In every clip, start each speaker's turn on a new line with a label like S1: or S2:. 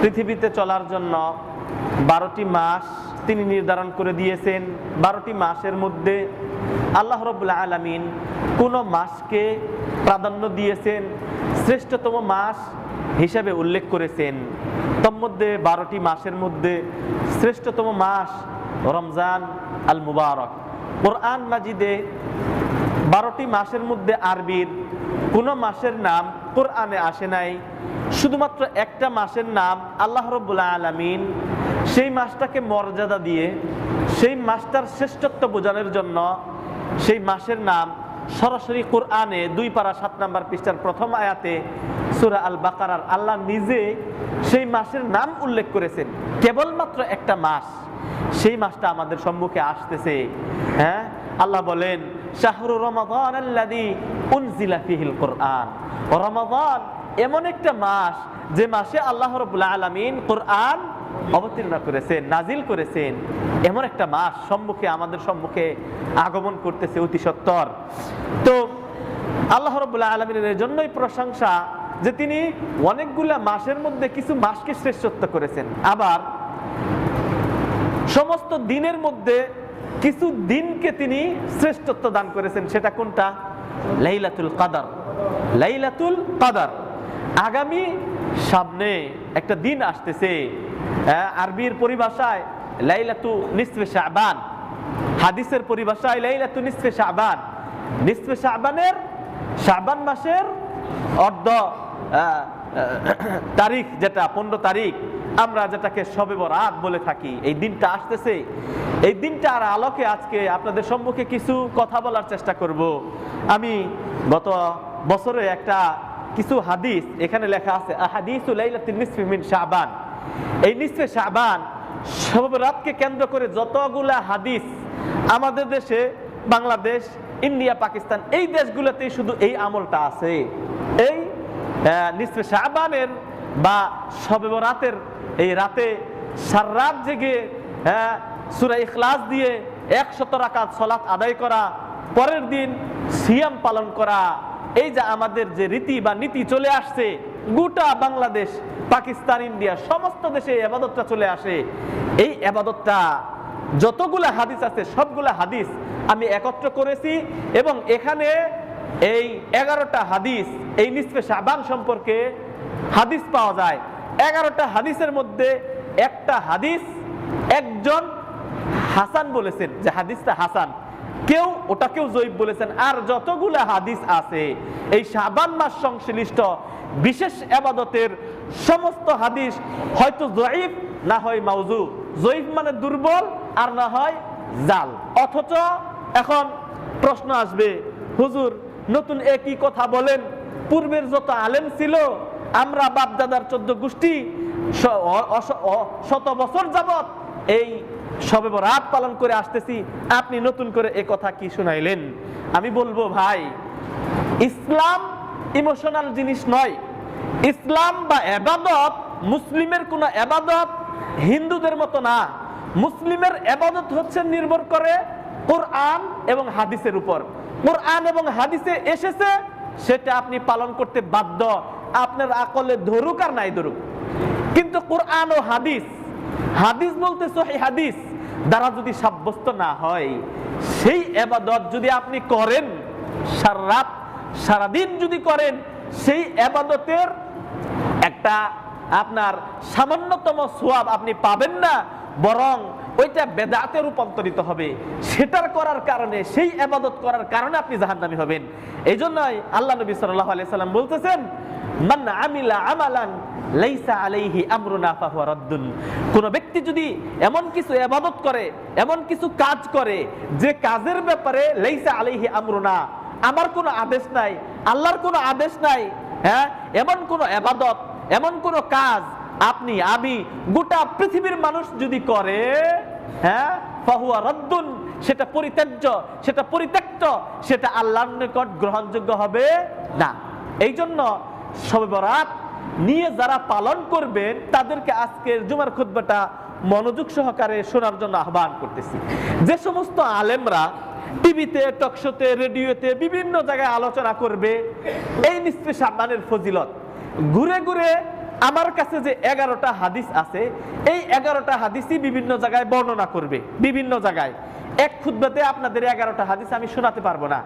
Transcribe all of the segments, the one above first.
S1: পৃথিবীতে চলার জন্য 12টি মাস তিনি নির্ধারণ করে দিয়েছেন। 12টি মাসের মধ্যে আল্লাহ রাব্বুল আলামিন কোন মাসকে প্রাধান্য দিয়েছেন, শ্রেষ্ঠতম মাস হিসাবে উল্লেখ করেছেন। তার মধ্যে 12টি মাসের মধ্যে শ্রেষ্ঠতম মাস রমজান আল মুবারক। কোরআন মাজিদে 12টি মাসের মধ্যে আরবির কোন মাসের নাম কোরআনে আসে নাই। শুধুমাত্র একটা মাসের নাম আল্লাহ রাব্বুল আলামিন সেই মাসটাকে মর্যাদা দিয়ে, সেই মাসটার শ্রেষ্ঠত্ব বোঝানোর জন্য সেই মাসের নাম সরাসরি কোরআনে 2 পারা 7 নম্বর পৃষ্ঠার প্রথম আয়াতে সূরা আল বাকারার আল্লাহ নিজে সেই মাসের নাম উল্লেখ করেছেন। কেবলমাত্র একটা মাস, সেই মাসটা আমাদের সম্মুখে আসতেছে। হ্যাঁ, আল্লাহ বলেন শাহরু রমাদান আল্লাযী উনজিলা ফীহিল কোরআন। রমাদান এমন একটা মাস যে মাসে আল্লাহ রাব্বুল আলামিন কোরআন অবতীর্ণ করেছেন, নাজিল করেছেন। এমন একটা মাস সম্মুখে, আমাদের সম্মুখে আগমন করতেছে অতি সত্বর। তো আল্লাহ রাব্বুল আলামিনের এর জন্যই প্রশংসা যে তিনি অনেকগুলা মাসের মধ্যে কিছু মাসকে শ্রেষ্ঠত্ব করেছেন, আবার সমস্ত দিনের মধ্যে কিছু দিনকে তিনি শ্রেষ্ঠত্ব দান করেছেন। সেটা কোনটা? লাইলাতুল কদর। লাইলাতুল কদর আগামী সামনে একটা দিন আসতেছে, আরবির পরিভাষায় লাইলাতু নিসফে শাবান, হাদিসের পরিভাষায় লাইলাতু নিসফে শাবান। নিসফে শাবানের, শাবান মাসের অর্ধ তারিখ, যেটা 15 তারিখ, আমরা যেটাকে শবে বরাত বলে থাকি, এই দিনটা আসতেছে। এই দিনটার আলোকে আজকে আপনাদের সম্মুখে কিছু কথা বলার চেষ্টা করব। আমি গত বছরে একটা কিছু হাদিস এখানে লেখা আছে, আহাদিসু লাইলাতুন নিসফি মিন শাবান। এই নিসফে শাবান, শবে বরাতকে কেন্দ্র করে যতগুলা হাদিস আমাদের দেশে, বাংলাদেশ, ইন্ডিয়া, পাকিস্তান, এই দেশগুলোতেই শুধু এই আমলটা আছে। এই নিসফে শাবানের বা শবে বরাতের এই রাতে সারা রাত জেগে সূরা ইখলাস দিয়ে 100 রাকাত সালাত আদায় করা, পরের দিন সিয়াম পালন করা, এই যে আমাদের যে রীতি বা নীতি চলে আসছে, গোটা বাংলাদেশ, পাকিস্তান, ইন্ডিয়া, সমস্ত দেশে এই ইবাদতটা চলে আসে। এই ইবাদতটা যতগুলা হাদিস আছে সবগুলা হাদিস আমি একত্র করেছি এবং এখানে এই 11টা হাদিস এই নিসফে শাবান সম্পর্কে হাদিস পাওয়া যায়। 11টা হাদিসের মধ্যে একটা হাদিস একজন হাসান বলেছেন, যে হাদিসটা হাসান, ওটাকেও জয়ীফ বলেছেন। আর যতগুলা হাদিস আছে এই শাবান মাস সংশ্লিষ্ট বিশেষ ইবাদতের সমস্ত হাদিস হয়তো জয়ীফ, না হয় মাউজু। জয়ীফ মানে দুর্বল, আর না হয় জাল। অথচ এখন প্রশ্ন আসবে, হুজুর নতুন একই কথা বলেন, পূর্বের যত আলেম ছিল, আমরা বাপ দাদার 14 গোষ্ঠী শত বছর যাবত এই শবে বরাত পালন করে আসতেছি, আপনি নতুন করে এই কথা কি শুনাইলেন? আমি বলবো, ভাই, ইসলাম ইমোশনাল জিনিস নয়। ইসলাম বা ইবাদত, মুসলিমের কোন ইবাদত হিন্দুদের মতো না। মুসলিমের ইবাদত হচ্ছে নির্ভর করে কোরআন এবং হাদিসের উপর। কোরআন এবং হাদিসে এসেছে, সেটা আপনি পালন করতে বাধ্য, আপনার আকলে ধরুক আর নাই ধরুক। কিন্তু কোরআন ও হাদিস, হাদিস বলতে সহিহ হাদিস দ্বারা যদি সাব্যস্ত না হয়, সেই ইবাদত যদি আপনি করেন, সারা রাত সারাদিন যদি করেন, সেই ইবাদতের একটা আপনার সামান্যতম সওয়াব আপনি পাবেন না, বরং ওইটা বেদাতে রূপান্তরিত হবে। সেটার করার কারণে, সেই ইবাদত করার কারণে আপনি জাহান্নামী হবেন। এই জন্যই আল্লাহ নবী সাল্লাল্লাহু আলাইহি সাল্লাম বলতেছেন, মান আমিলা আমালান লাইসা আলাইহি আমরুনা ফাহুয়া রাদ্দুন। কোন ব্যক্তি যদি এমন কিছু ইবাদত করে, এমন কিছু কাজ করে, যে কাজের ব্যাপারে লাইসা আলাইহি আমরুনা, আমার কোনো আদেশ নাই, আল্লাহর কোনো আদেশ নাই, হ্যাঁ, এমন কোন ইবাদত, এমন কোন কাজ আপনি, আমি, গোটা পৃথিবীর মানুষ যদি করে, হ্যাঁ, ফাহুয়া রাদ্দুন, সেটা পরিত্যাজ্য, সেটা পরিত্যক্ত, সেটা আল্লাহর নিকট গ্রহণযোগ্য হবে না। এই জন্য শবে বরাত নিয়ে যারা পালন করবেন, তাদেরকে আজকের জুমার খুতবাটা মনোযোগ সহকারে শোনার জন্য আহ্বান করতেছি। যে সমস্ত আলেমরা টিভিতে, টকশোতে, রেডিওতে, বিভিন্ন জায়গায় আলোচনা করবে এই নিসফে শাবানের ফজিলত, ঘুরে ঘুরে আমার কাছে যে 11টা হাদিস আছে, এই 11টা হাদিসই বিভিন্ন জায়গায় বর্ণনা করবে, বিভিন্ন জায়গায়। এক খুতবাতে আপনাদের 11টা হাদিস আমি শোনাতে পারবো না।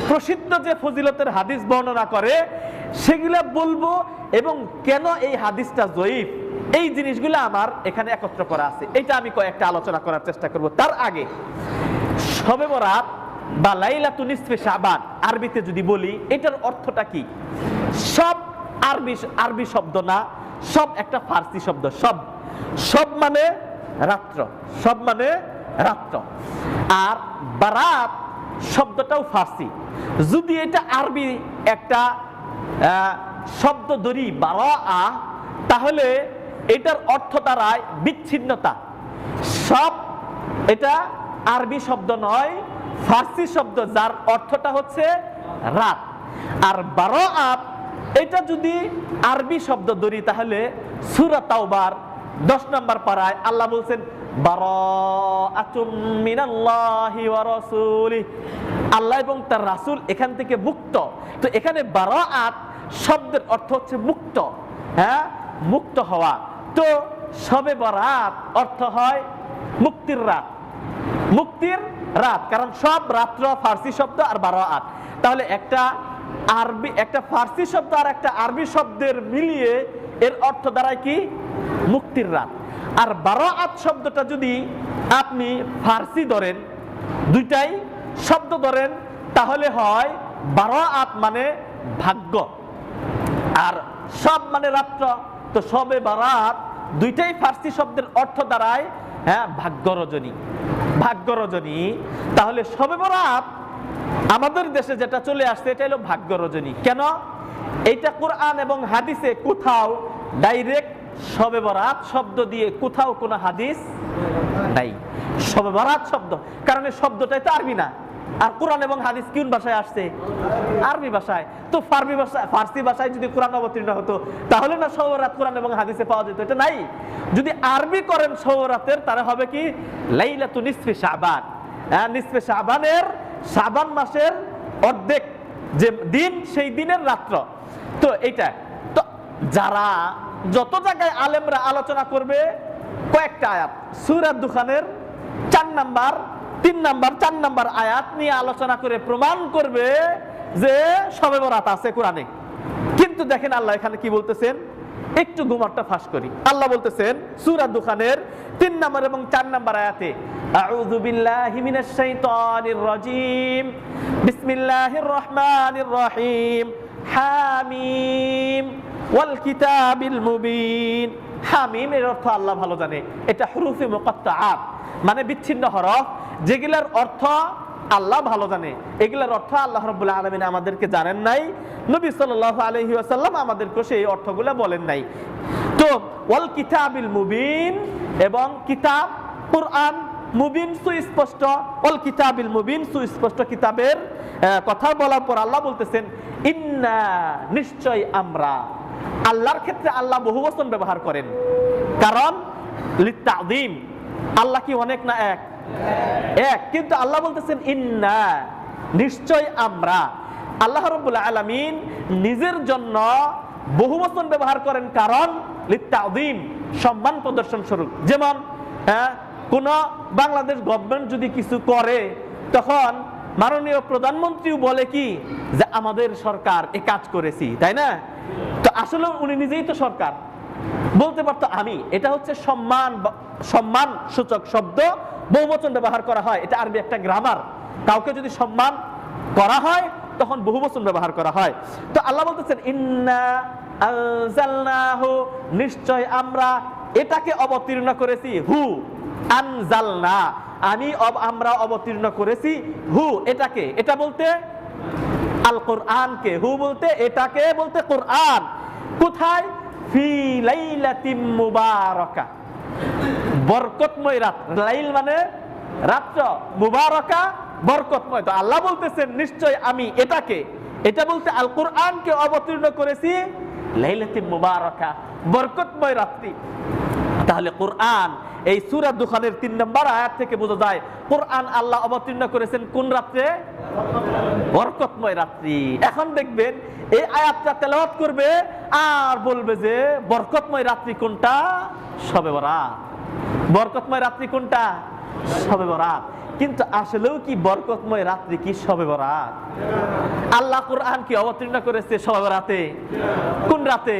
S1: প্রসিদ্ধ যে ফজিলতের হাদিস বর্ণনা করে সেগুলা বলবো, এবং কেন এই হাদিসটা জয়ীফ, এই জিনিসগুলো আমার এখানে একত্র করা আছে। এটা আমি কয়েকটা আলোচনা করার চেষ্টা করব। তার আগে শবে বরাত বা লাইলাতুন নিসফে শাবান আরবিতে যদি বলি, এটার অর্থটা কি? সব আরবি শব্দ না, সব একটা ফার্সি শব্দ। সব মানে রাত্র, সব মানে রাত্র। আর বারাত শব্দটাও ফার্সি। যদি এটা আরবি একটা শব্দ ধরি বারাআ, তাহলে এটার অর্থ দাঁড়ায় বিচ্ছিন্নতা। সব এটা আরবি শব্দ নয়, ফার্সি শব্দ, যার অর্থটা হচ্ছে রাত। আর বারাআত এটা যদি আরবি শব্দ ধরি, তাহলে সূরা তাওবার 10 নম্বর পারায় আল্লাহ বলছেন বারাআতুম মিনাল্লাহি ওয়া রাসূলিহি, আল্লাহ এবং তার রাসূল এখান থেকে মুক্ত। তো এখানে বারাআত শব্দের অর্থ হচ্ছে মুক্ত, হ্যাঁ, মুক্ত হওয়া। তো শবে বরাত অর্থ হয় মুক্তির রাত, মুক্তির রাত, কারণ সব রাত্র ফার্সি শব্দ আর বারাআত। তাহলে একটা ফার্সি শব্দ আর একটা আরবি শব্দের মিলিয়ে এর অর্থ দাঁড়ায় কি? মুক্তির রাত। আর বারাআত শব্দটা যদি আপনি ফার্সি ধরেন, দুইটাই শব্দ ধরেন, তাহলে হয় বারাআত মানে ভাগ্য, আর সব মানে রাত্র। তো শবে বারাত দুইটাই ফার্সি শব্দের অর্থ দাঁড়ায় হ্যাঁ ভাগ্য রজনী, ভাগ্য রজনী। তাহলে শবে বরাত আমাদের দেশে যেটা চলে আসছে এটা হলো ভাগ্য রজনী। কেন? এইটা কোরআন এবং হাদিসে কোথাও ডাইরেক্ট শবে বরাত শব্দ দিয়ে কোথাও কোনো হাদিস নাই। শবে বরাত শব্দ, কারণ এই শব্দটাই তো আরবি না। আর কোরআন এবং হাদিস কোন ভাষায় আসছে? আরবি ভাষায়। তো ফার্সি ভাষায় যদি কোরআন অবতীর্ণ হতো, তাহলে না শবে বরাত কোরআন এবং হাদিসে পাওয়া যেত? এটা নাই। যদি আরবি করেন শবে বরাতের, তাহলে হবে কি? লাইলাতুন নিসফে শাবান, নিসফে শাবানের, শাবান মাসের অর্ধেক যে দিন, সেই দিনের রাত্র। তো এইটা তো যারা যত জায়গায় আলেমরা আলোচনা করবে, কয়েকটা আয়াত সূরা দুখানের 4 নাম্বার 3 নাম্বার 4 নাম্বার আয়াত নিয়ে আলোচনা করে প্রমাণ করবে যে শবে বরাত আছে কোরআনে। কিন্তু দেখেন আল্লাহ এখানে কি বলতেছেন, একটু গুমারটা ফাঁস করি। আল্লাহ বলতেছেন সূরা দুখানের 3 নাম্বার এবং 4 নাম্বার আয়াতে, আউযু বিল্লাহি মিনাশ শাইতানির রাজীম, বিসমিল্লাহির রহমানির রহিম, হামিম ওয়াল কিতাবিল মুবিন। হামিম এর অর্থ আল্লাহ ভালো জানে, এটা হুরুফে মুকাত্তাআত মানে বিচ্ছিন্ন হরফ, যেগুলোর অর্থ আল্লাহ ভালো জানে। এগুলোর অর্থ আল্লাহ রাব্বুল আলামিন আমাদেরকে জানেন নাই, নবী সাল্লাল্লাহু আলাইহি ওয়াসাল্লাম আমাদেরকে সেই অর্থগুলো বলেন নাই। তো ওয়াল কিতাবিল মুবিন, এবং কিতাব কোরআন, মুবিন সুস্পষ্ট, ওয়াল কিতাবিল মুবিন সুস্পষ্ট কিতাবের কথা বলার পর আল্লাহ বলতেছেন ইন্না, নিশ্চয় আমরা। আল্লাহর ক্ষেত্রে আল্লাহ বহুবচন ব্যবহার করেন, কারণ লিতাযীম। আল্লাহ কি অনেক না এক? এক। কিন্তু আল্লাহ বলতেছেন ইন্না, নিশ্চয় আমরা। আল্লাহ রাব্বুল আলামিন নিজের জন্য বহুবচন ব্যবহার করেন, কারণ লিতাযীম, সম্মান প্রদর্শন স্বরূপ। যেমন কোন বাংলাদেশ গভর্নমেন্ট যদি কিছু করে, তখন মাননীয় প্রধানমন্ত্রীও বলে কি যে আমাদের সরকার এই কাজ করেছি, তাই না? তো আসলে উনি নিজেই তো সরকার, বলতে পারতো আমি। এটা হচ্ছে সম্মান সূচক শব্দ, বহুবচন ব্যবহার করা হয়। এটা আরবি একটা গ্রামার। কাউকে যদি সম্মান করা হয় তখন বহুবচন ব্যবহার করা হয়। তো আল্লাহ বলতেছেন ইন্না আনজালনাহু, নিশ্চয় আমরা এটাকে অবতীর্ণ করেছি। হু আনজালনা, আমরা অবতীর্ণ করেছি। হু এটাকে, এটা বলতে আল কোরআনকে, হু বলতে এটাকে, বলতে কোরআন। কোথায়? ফি লাইলাতিম মুবারাকা, বরকতময় রাত। লাইল মানে রাত্র, মুবারাকা বরকতময়। তো আল্লাহ বলতেছেন নিশ্চয় আমি এটাকে, এটা বলতে আল কোরআনকে অবতীর্ণ করেছি লাইলাতিম মুবারাকা, বরকতময় রাত্রি। তাহলে কোরআন এই সূরা দুখানের 3 নম্বর আয়াত থেকে বোঝা যায় কোরআন আল্লাহ অবতীর্ণ করেছেন কোন রাত্রে? বরকতময় রাত্রি। এখন দেখবেন এই আয়াতটা তেলাওয়াত করবে আর বলবে যে বরকতময় রাত্রি কোনটা? শবে বরাত। বরকতময় রাত্রি কোনটা? শবে বরাত। কিন্তু আসলেও কি বরকতময় রাত্রি কি শবে বরাত? আল্লাহ কুরআন কি অবতীর্ণ করেছে শবে বরাতে? কোন রাতে?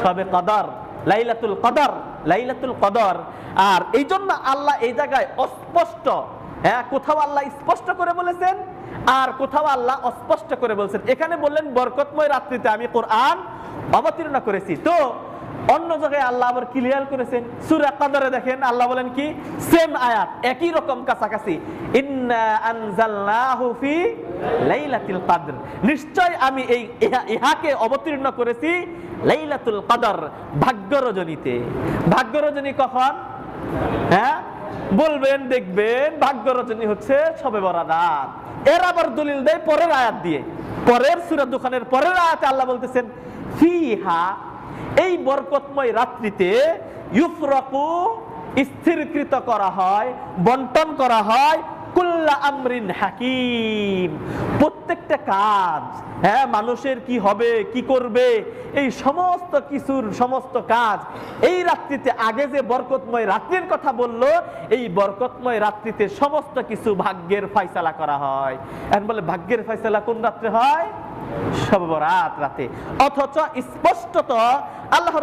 S1: শবে কদর, লাইলাতুল কদর, লাইলাতুল কদর। আর এই জন্য আল্লাহ এই জায়গায় অস্পষ্ট, কোথাও আল্লাহ স্পষ্ট করে বলেছেন আর কোথাও আল্লাহ অস্পষ্ট করে বলছেন। এখানে বললেন বরকতময় রাত্রিতে আমি কোরআন অবতীর্ণ করেছি, তো অন্য জায়গায় আল্লাহ আবার ক্লিয়ার করেছেন। সূরা কদরে দেখেন আল্লাহ বলেন কি, সেম আয়াত, একই রকম কাছাকাছি, ইন্না আনজালনাহু ফি লাইলাতুল কদর, নিশ্চয় আমি এই ইহাকে অবতীর্ণ করেছি লাইলাতুল কদর, ভাগ্য রজনীতে। ভাগ্য রজনী কখন? বলবেন, দেখবেন ভাগ্য রজনী হচ্ছে শবে বরাত। এর আবার দলিল দেয় পরের আয়াত দিয়ে, পরের সূরা দুখানের পরের আয়াতে আল্লাহ বলতেছেন ফিহা, এই বরকতময় রাত্রিতে ইউফরাকু, স্থিরকৃত করা হয়, বন্টন করা হয়, কুল্লা আমরিন হাকিম, প্রত্যেকটা কাজ, মানুষের কি হবে, কি করবে, এই সমস্ত কিছুর সমস্ত কাজ এই রাত্রিতে, আগে যে বরকতময় রাত্রির কথা বললো, এই বরকতময় রাত্রিতে সমস্ত কিছু ভাগ্যের ফয়সালা করা হয়। এখন বলে ভাগ্যের ফয়সালা কোন রাত্রে হয়? শবে বরাত রাতে। অথচ স্পষ্টত আল্লাহ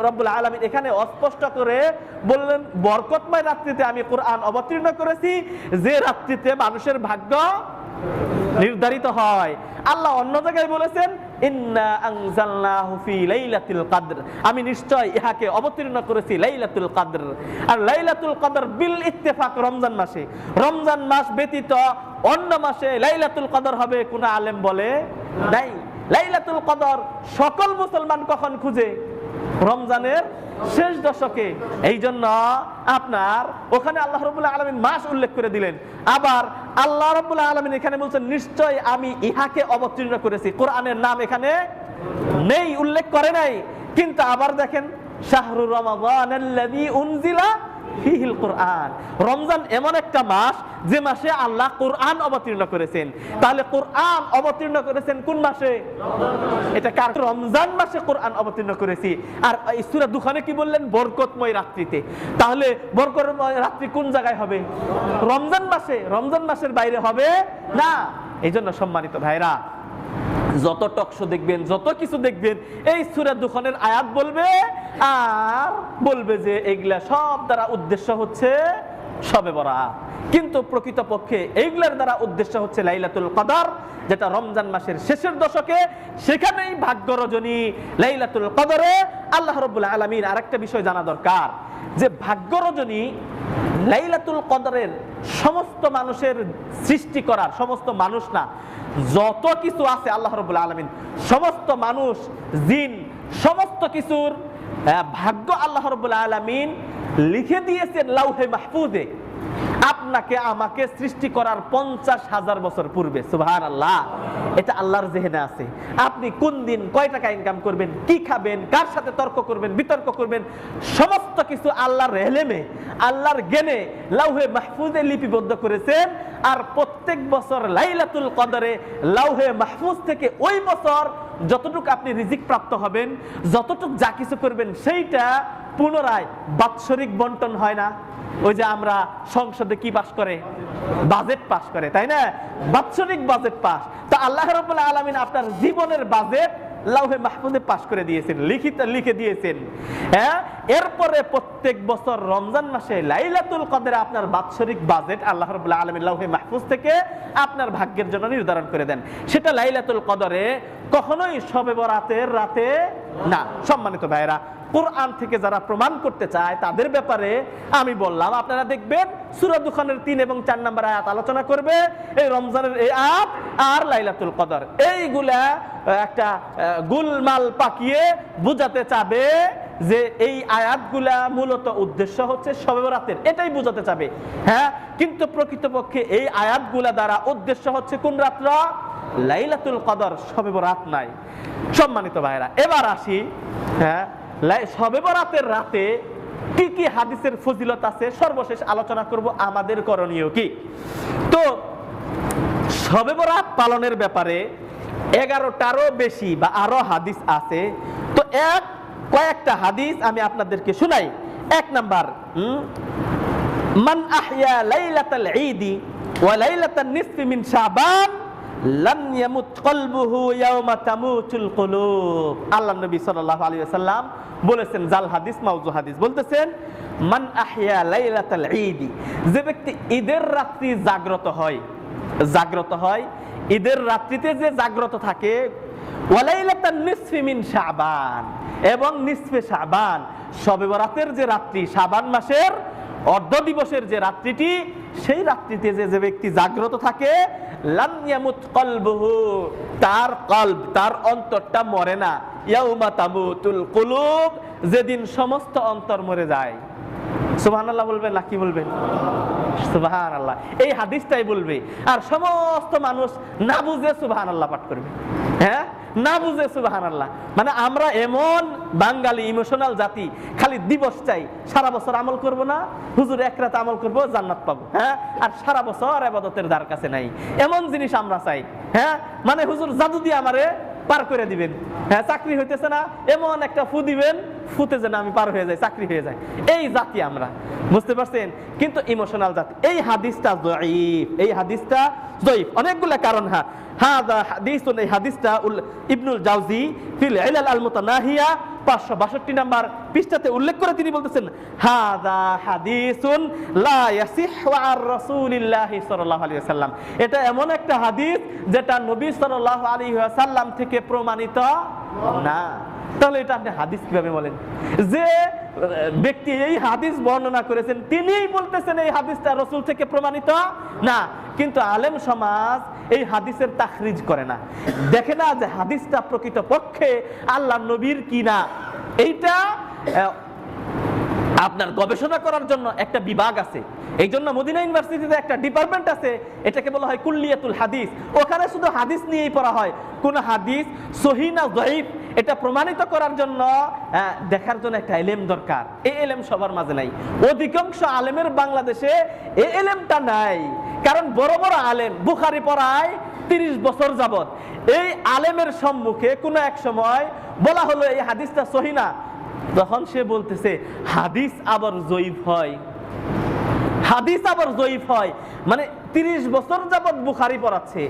S1: রাব্বুল আলামিন এখানে অস্পষ্ট করে বললেন বরকতময় রাত্রিতে আমি কোরআন অবতীর্ণ করেছি, যে রাত্রিতে মানুষের ভাগ্য নির্ধারিত হয়। আল্লাহ অন্য জায়গায় বলেছেন ইন্না আনজালনাহু ফি লাইলাতুল কদর, আমি নিশ্চয় ইহাকে অবতীর্ণ করেছি লাইলাতুল কদর। আর লাইলাতুল কদর বিল ইত্তেফাক রমজান মাসে, রমজান মাস ব্যতীত অন্য মাসে লাইলাতুল কদর হবে কোন আলেম বলে নাই। লাইলাতুল কদর সকল মুসলমান কখন খুঁজে? রমজানের শেষ দশকে। এই জন্য আপনার ওখানে আল্লাহ রাব্বুল আলামিন মাস উল্লেখ করে দিলেন। আবার আল্লাহ রাব্বুল আলামিন এখানে বলছেন নিশ্চয় আমি ইহাকে অবতীর্ণ করেছি, কোরআনের নাম এখানে নেই, উল্লেখ করে নাই। কিন্তু আবার দেখেন শাহরুর রমাদানাল্লাযী উনজিলা ফীহিল কুরআন, রমজান এমন একটা মাস যে মাসে আল্লাহ কোরআন অবতীর্ণ করেছেন। তাহলে কোরআন অবতীর্ণ করেছেন কোন মাসে? এটা কার? রমজান মাসে কোরআন অবতীর্ণ করেছি। আর এই সূরা দুখানে কি বললেন? বরকতময় রাত্রিতে। তাহলে বরকতময় রাত্রি কোন জায়গায় হবে? রমজান মাসে। রমজান মাসের বাইরে হবে না। এই জন্য সম্মানিত ভাইরা, যত টকশো দেখবেন, যত কিছু দেখবেন, এই সূরা দুখানের আয়াত বলবে আর বলবে যে এগুলা সব দ্বারা উদ্দেশ্য হচ্ছে শবে বরাত। কিন্তু প্রকৃতপক্ষে এইগুলার দ্বারা উদ্দেশ্য হচ্ছে লাইলাতুল কদর, যেটা রমজান মাসের শেষের দশকে, সেখানেই ভাগ্য রজনী লাইলাতুল কদরে। আল্লাহ রাব্বুল আলামিন আরেকটা বিষয় জানা দরকার, যে ভাগ্য রজনী লাইলাতুল কদরের সমস্ত মানুষের সৃষ্টি করার, সমস্ত মানুষ না, যত কিছু আছে আল্লাহ রাব্বুল আলামিন সমস্ত মানুষ, জিন, সমস্ত কিছুর ভাগ্য আল্লাহ রাব্বুল আলামিন লিখে দিয়েছেন লাউহে মাহফুজে, আপনাকে আমাকে সৃষ্টি করার 50,000 বছর পূর্বে। সুবহানাল্লাহ, এটা আল্লাহর জেহেনে আছে। আপনি কোন দিন কয় টাকা ইনকাম করবেন, কি খাবেন, কার সাথে তর্ক করবেন, বিতর্ক করবেন, সমস্ত কিছু আল্লাহর ইলমে, আল্লাহর জ্ঞানে লাউহে মাহফুজে লিপিবদ্ধ করেছেন। আর প্রত্যেক বছর লাইলাতুল কদরে লাউহে মাহফুজ থেকে ওই বছর যতটুকু আপনি রিজিক প্রাপ্ত হবেন, যতটুকু যা কিছু করবেন, সেইটা পুনরায় বাৎসরিক বন্টন হয় না? ওই যে আমরা সংসদে কি পাস করে? বাজেট পাস করে, তাই না? বাৎসরিক বাজেট পাস। তো আল্লাহ রাব্বুল আলামিন আপনার জীবনের বাজেট লাউহে মাহফুজে পাস করে দিয়েছেন, লিখে দিয়েছেন। এরপরে প্রত্যেক বছর রমজান মাসে লাইলাতুল কদরে আপনার বাৎসরিক বাজেট আল্লাহ রাব্বুল আলামিন লাউহে মাহফুজ থেকে আপনার ভাগ্যের জন্য নির্ধারণ করে দেন। সেটা লাইলাতুল কদরে, কখনোই শবে বরাতের রাতে না। সম্মানিত ভাইরা, কোরআন থেকে যারা প্রমাণ করতে চায় তাদের ব্যাপারে আমি বললাম, আপনারা দেখবেন সূরা দুখানের 3 এবং 4 নম্বর আয়াত আলোচনা করবে এই রমজানের এই আয়াত আর লাইলাতুল কদর। এইগুলা একটা গুলমাল পাকিয়ে বুঝাতে চাবে যে এই আয়াতগুলা মূলত উদ্দেশ্য হচ্ছে শবে বরাতের, এটাই বুঝাতে চাবে। কিন্তু প্রকৃতপক্ষে এই আয়াতগুলা দ্বারা উদ্দেশ্য হচ্ছে কোন রাত্র? লাইলাতুল কদর, শবে বরাত নাই। সম্মানিত ভাইরা, এবার আসি শবে বরাতের রাতে কি কি হাদিসের ফজিলত আছে, সর্বশেষ আলোচনা করব আমাদের করণীয় কি। তো শবে বরাত পালনের ব্যাপারে 11টারও বেশি বা আরো হাদিস আছে। তো কয়েকটা হাদিস আমি আপনাদেরকে শোনাই। 1 নাম্বার, মান আহইয়া লাইলাতাল ঈদি ওয়া লাইলাতান নিসফি মিন শাবান লাম ইয়ামুত কলবুহু ইয়াওমা তামুতুল কুলুব। আল্লাহর নবী সাল্লাল্লাহু আলাইহি ওয়াসাল্লাম বলেছেন, জাল হাদিস মাউযু হাদিস, বলতেছেন মান আহইয়া লাইলাতাল ঈদি, যে ব্যক্তি ঈদের রাত্রি জাগ্রত হয়, ঈদের রাত্রিতে যে জাগ্রত থাকে, ওয়া লাইলাতান নিসফি মিন শাবান, এবং নিসফে শাবান শবে বরাতের যে রাত্রি, শাবান মাসের অর্ধ দিবসের যে রাত্রিটি, সেই রাত্রিতে যে ব্যক্তি জাগ্রত থাকে, লাম ইয়ামুত কলবুহু, তার কলব, তার অন্তরটা মরে না, ইয়াউমা তামুতুল কুলুব, যেদিন সমস্ত অন্তর মরে যায়। সুবহানাল্লাহ বলবেন না কি বলবেন? সুবহানাল্লাহ, এই হাদিসটাই বলবে। আর সমস্ত মানুষ না বুঝে সুবহানাল্লাহ পাঠ করবে। হ্যাঁ, না বুঝে সুবহানাল্লাহ। মানে আমরা এমন বাঙালি ইমোশনাল জাতি, খালি দিবস চাই, সারা বছর আমল করব না, হুজুর এক রাত আমল করব জান্নাত পাবো। হ্যাঁ, আর সারা বছর ইবাদতের দ্বার কাছে নাই, এমন জিনিস আমরা চাই। হ্যাঁ, মানে হুজুর জাদু দিয়ে আমারে পার করে দিবেন। হ্যাঁ, চাকরি হইতেছে না, এমন একটা ফু দিবেন, ফুতে যেন আমি পার হয়ে যাই, চাকরি হয়ে যায়। এই জাতি আমরা, বুঝতে পারছেন? কিন্তু ইমোশনাল জাতি। এই হাদিসটা যায়ীফ, এই হাদিসটা যায়ীফ, অনেকগুলা কারণ। হাদা হাদিসুন, এই হাদিসটা ইবনুল জাওজি ফিল ইলাল আল মুতানাহিয়া 562 নাম্বার পৃষ্ঠাতে উল্লেখ করে তিনি বলতেছেন, হাদা হাদিসুন লা ইয়াসিহু আর রাসূলিল্লাহি সাল্লাল্লাহু আলাইহি ওয়াসাল্লাম, এটা এমন একটা হাদিস যেটা নবী সাল্লাল্লাহু আলাইহি ওয়াসাল্লাম থেকে প্রমাণিত না। তাহলে এটা আপনি হাদিস কিভাবে বলেন? যে ব্যক্তি এই হাদিস বর্ণনা করেছেন তিনিই বলতেছেন এই হাদিসটা রাসূল থেকে প্রমাণিত না, কিন্তু আলেম সমাজ এই হাদিসের তাখরিজ করে না, দেখে না যে হাদিসটা প্রকৃত পক্ষে আল্লাহ নবীর কিনা। এইটা আপনার গবেষণা করার জন্য একটা বিভাগ আছে। এই জন্য মদিনা ইউনিভার্সিটিতে একটা ডিপার্টমেন্ট আছে, এটাকে বলা হয় কুল্লিয়াতুল হাদিস। ওখানে শুধু হাদিস নিয়েই পড়া হয়, কোন হাদিস সহিহ না যায়ীফ এটা প্রমাণিত করার জন্য দেখার জন্য একটা ইলম দরকার। এই ইলম সবার মাঝে নাই, অধিকাংশ আলেমের বাংলাদেশে এই ইলমটা নাই। কারণ বড় বড় আলেম বুখারী পড়ায় 30 বছর যাবত, এই আলেমের সম্মুখে কোনো এক সময় বলা হলো এই হাদিসটা সহিহ না, তখন সে বলতেছে হাদিস আবার যায়ীফ হয়, হাদিস আবার যায়ীফ হয়। মানে 30 বছর যাবত বুখারী পড়াচ্ছে,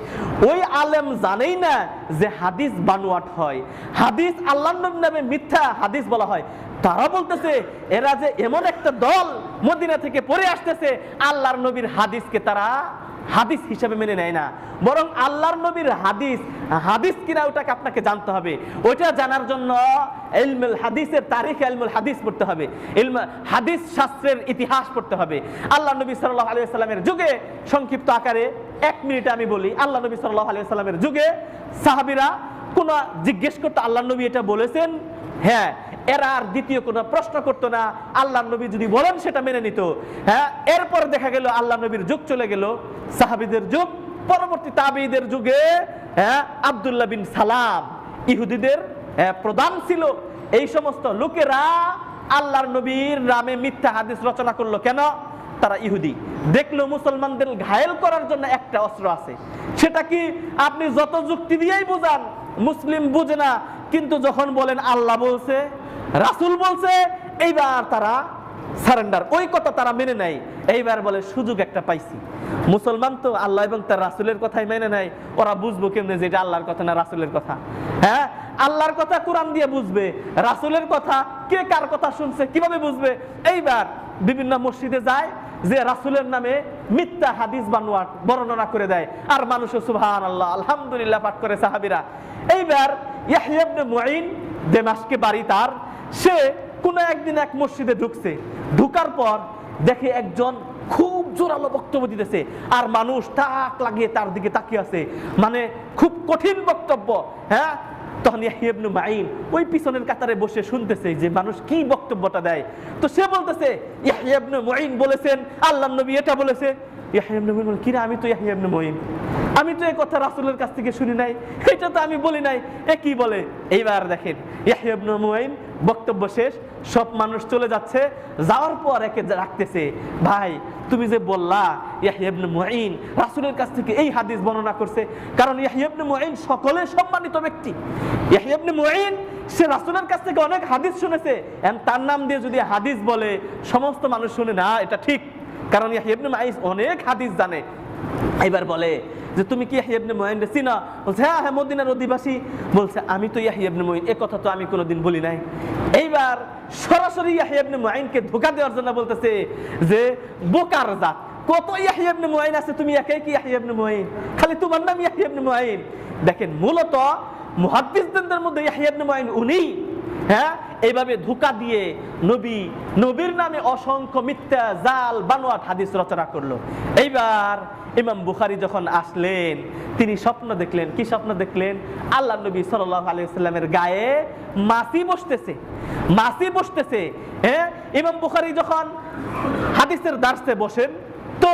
S1: ওই আলেম জানেই না যে হাদিস বানোয়াট হয়, হাদিস আল্লাহর নবীর নামে মিথ্যা হাদিস বলা হয়। তারা বলতেছে এরা যে এমন একটা দল মদিনা থেকে পড়ে আসতেছে, আল্লাহর নবীর হাদিসকে তারা হাদিস হিসেবে মেনে নেয় না, বরং আল্লাহর নবীর হাদিস হাদিস কিনা ওটাকে আপনাকে জানতে হবে। ওইটা জানার জন্য ইলমুল হাদিসের তারিখ, ইলমুল হাদিস পড়তে হবে, হাদিস শাস্ত্রের ইতিহাস পড়তে হবে। আল্লাহ নবী সাল্লাল্লাহু আলাইহি ওয়াসাল্লামের যুগে, সংক্ষিপ্ত আকারে 1 মিনিটে আমি বলি, আল্লাহ নবী সাল্লাল্লাহু আলাইহি ওয়াসাল্লামের যুগে সাহাবীরা কোন জিজ্ঞেস করতো আল্লাহ নবী এটা বলেছেন, হ্যাঁ, এরা আর দ্বিতীয় কোনো প্রশ্ন করতো না, আল্লাহ নবী যদি বলেন সেটা মেনে নিত। হ্যাঁ, এরপর দেখা গেল আল্লাহ নবীর যুগ চলে গেল, সাহাবীদের যুগ, পরবর্তী তাবেঈদের যুগে আব্দুল্লাহ বিন সালাম ইহুদিদের প্রধান ছিল। এই সমস্ত লোকেরা আল্লাহর নবীর নামে মিথ্যা হাদিস রচনা করলো। কেন? তারা ইহুদি, দেখলো মুসলমানদের ঘায়েল করার জন্য একটা অস্ত্র আছে, সেটা কি আপনি যত যুক্তি দিয়েই বোঝান মুসলিম বুঝে না, কিন্তু যখন বলেন আল্লাহ বলছে, রাসূল বলছে, এইবার তারা সারেন্ডার, ওই কথা তারা মেনে নেয়। এইবার বলে সুযোগ একটা পাইছি। মুসলমান তো আল্লাহ এবং তার রাসূলের কথাই মেনে নেয়, ওরা বুঝবো কেমনে যে এটা আল্লাহর কথা না রাসূলের কথা? হ্যাঁ, আল্লাহর কথা কোরআন দিয়ে বুঝবে, রাসূলের কথা কে কার কথা শুনছে কিভাবে বুঝবে? এইবার বিভিন্ন মসজিদে যায়, যে রাসূলের নামে মিথ্যা হাদিস বানোয়াট বর্ণনা করে দেয়, আর মানুষ সুবহানাল্লাহ আলহামদুলিল্লাহ পাঠ করে সাহাবীরা। এইবার ইয়াহইয়া ইবনে মুঈন দামেস্কে বাড়ি তার, সে কোন একদিন এক মসজিদে ঢুকছে, ঢুকার পর দেখে একজন খুব জোরালো বক্তব্য দিতেছে, আর মানুষ তাক লাগিয়ে তার দিকে তাকিয়ে আছে, মানে খুব কঠিন বক্তব্য। হ্যাঁ, তখন ইয়াহইয়া ইবনে মুঈন ওই পিছনের কাতারে বসে শুনতেছে যে মানুষ কি বক্তব্যটা দেয়। তো সে বলতেছে ইয়াহইয়া ইবনে মুঈন বলেছেন আল্লাহর নবী এটা বলেছে। ইয়াহইয়া ইবনে মুঈন বলে, কি রে, আমি তো ইয়াহইয়া ইবনে মুঈন, আমি তো এই কথা রাসূলের কাছ থেকে শুনি নাই, এটা তো আমি বলি নাই, এ কি বলে। এইবার দেখেন ইয়াহইয়া ইবনে মুঈন বক্তব্য শেষ, সব মানুষ চলে যাচ্ছে, যাওয়ার পর একে রাখতেছে, ভাই তুমি যে বললা ইয়াহইয়া ইবনে মুঈন রাসূলের কাছ থেকে এই হাদিস বর্ণনা করছে, কারণ ইয়াহইয়া ইবনে মুঈন সকলে সম্মানিত ব্যক্তি, ইয়াহইয়া ইবনে মুঈন সে রাসূলের কাছ থেকে অনেক হাদিস শুনেছে, তার নাম দিয়ে যদি হাদিস বলে সমস্ত মানুষ শুনে না, এটা ঠিক, কারণ ইয়াহইয়া ইবনে মুঈন অনেক হাদিস জানে। এবার বলে যে তুমি কি ইয়াহইয়া ইবনে মুঈন রে চিনো? বলছে হ্যাঁ হ্যাঁ, মদিনার অধিবাসী। বলছে আমি তো ইয়াহইয়া ইবনে মুঈন, এই কথা তো আমি কোনোদিন বলি নাই। এইবার সরাসরি ইয়াহইয়া ইবনে মুঈনকে ধোঁকা দেওয়ার জন্য বলতেছে যে বোকার জাত, কত ইয়াহইয়া ইবনে মুঈন আছে, তুমি একাই কি ইয়াহইয়া ইবনে মুঈন, খালি তোমার নাম ইয়াহইয়া ইবনে মুঈন। দেখেন মূলত মুহাদ্দিসদের মধ্যে ইয়াহইয়া ইবনে মুঈন উনি, হ্যাঁ, এইভাবে ধোঁকা দিয়ে নবীর নামে অসংখ্য মিথ্যা জাল বানোয়াট হাদিস রচনা করলো। এইবার ইমাম বুখারী যখন আসলেন, তিনি স্বপ্ন দেখলেন। কি স্বপ্ন দেখলেন? আল্লাহ নবী সাল্লাল্লাহু আলাইহি ওয়াসাল্লামের গায়ে মাছি বসতেছে। হ্যাঁ, ইমাম বুখারী যখন হাদিসের দার্সে বসেন, তো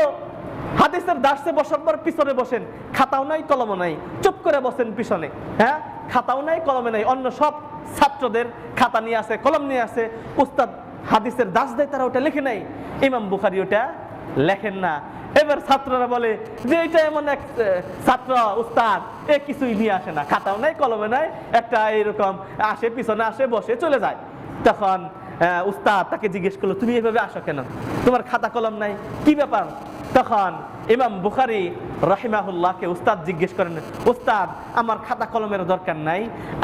S1: হাদিসের দার্সে বসার পর পিছনে বসেন, খাতাও নাই কলমও নাই, চুপ করে বসেন পিছনে। হ্যাঁ, খাতাও নাই কলমে নাই, অন্য সব ছাত্রদের খাতা নিয়ে আসে, কলম নিয়ে আসে, উস্তাদ হাদিসের দার্স দেয়, তারা ওটা লিখে নাই, ইমাম বুখারী ওটা লেখেন না। এবার ছাত্ররা বলে যে এটা এমন এক ছাত্র উস্তাদ, এ কিছুই নিয়ে আসে না, খাতাও নাই কলমে নাই, একটা এরকম আসে, পিছনে আসে, বসে চলে যায়। তখন উস্তাদ তাকে জিজ্ঞেস করলো, তুমি এভাবে আসো কেন, তোমার খাতা কলম নাই, কি ব্যাপার? তখন ইমাম বুখারী রাহিমাহুল্লাহকে উস্তাদ জিজ্ঞেস করেন, উস্তাদ আমার খাতা কলমের দরকার নাই,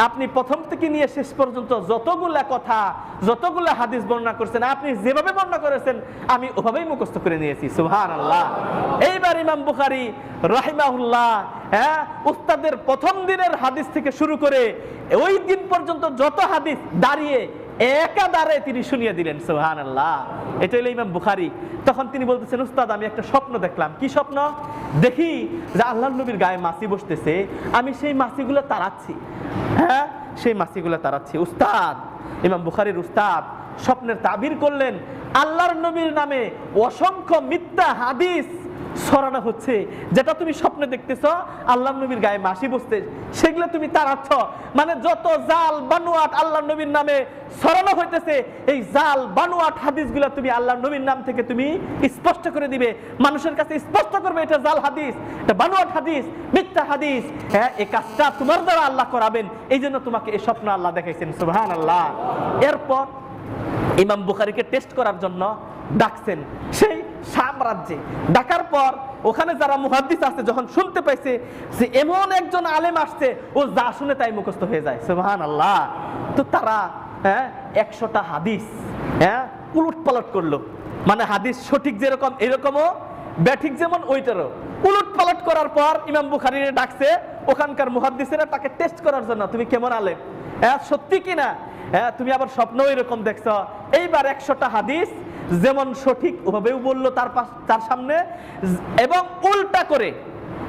S1: আপনি প্রথম থেকে নিয়ে শেষ পর্যন্ত যতগুলা কথা, যতগুলা হাদিস বর্ণনা করেছেন, আপনি যেভাবে বর্ণনা করেছেন আমি ওভাবেই মুখস্থ করে নিয়েছি। সুবহানাল্লাহ। এইবার ইমাম বুখারী রাহিমাহুল্লাহ, হ্যাঁ, উস্তাদের প্রথম দিনের হাদিস থেকে শুরু করে ওই দিন পর্যন্ত যত হাদিস দাঁড়িয়ে একাধারে তিনি শুনিয়ে দিলেন। সুবহানাল্লাহ। এটা হলো ইমাম বুখারী। তখন তিনি বলতেছেন, উস্তাদ আমি একটা স্বপ্ন দেখলাম। কি স্বপ্ন? দেখি যে আল্লাহর নবীর গায়ে মাছি বসতেছে, আমি সেই মাছিগুলো তাড়াচ্ছি। হ্যাঁ, সেই মাছিগুলো তাড়াচ্ছি। উস্তাদ, ইমাম বুখারীর উস্তাদ স্বপ্নের তাবির করলেন, আল্লাহর নবীর নামে অসংখ্য মিথ্যা হাদিস ছড়ানো হচ্ছে, যেটা তুমি স্বপ্নে দেখতেছ আল্লাহর নবীর গায়ে মাছি বসতে, সেগুলো তুমি তাড়াচ্ছ। মানে যত জাল বানোয়াট আল্লাহর নবীর নামে ছড়ানো হইতেছে, এই জাল বানোয়াট হাদিসগুলো তুমি আল্লাহর নবীর নাম থেকে তুমি স্পষ্ট করে দিবে, মানুষের কাছে স্পষ্ট করবে এটা জাল হাদিস, এটা বানোয়াট হাদিস, মিথ্যা হাদিস। হ্যাঁ, এই কাজটা তোমার দ্বারা আল্লাহ করাবেন, এই জন্য তোমাকে এই স্বপ্ন আল্লাহ দেখাইছেন। সুবহানাল্লাহ। এরপর ইমাম বুখারীকে টেস্ট করার জন্য ডাকছেন সেই সাম্রাজ্যে। ডাকার পর ওখানে যারা মুহাদ্দিস আছে, যখন শুনতে পাইছে যে এমন একজন আলেম আসছে, ও যা শুনে তাই মুখস্থ হয়ে যায়। সুবহানাল্লাহ। তো তারা 100টা হাদিস উলট পালট করলো, মানে হাদিস সঠিক যেরকম এরকমও, ব্যাঠিক যেমন ওইটারও উলট পালট করার পর ইমাম বুখারীরে ডাকছে ওখানকার মুহাদ্দিসেরা তাকে টেস্ট করার জন্য, তুমি কেমন আলেম, সত্যি কিনা, তুমি আবার স্বপ্ন এরকম দেখছো। এইবার 100টা হাদিস যেমন সঠিক ওভাবেও বললো তার সামনে, এবং উল্টা করে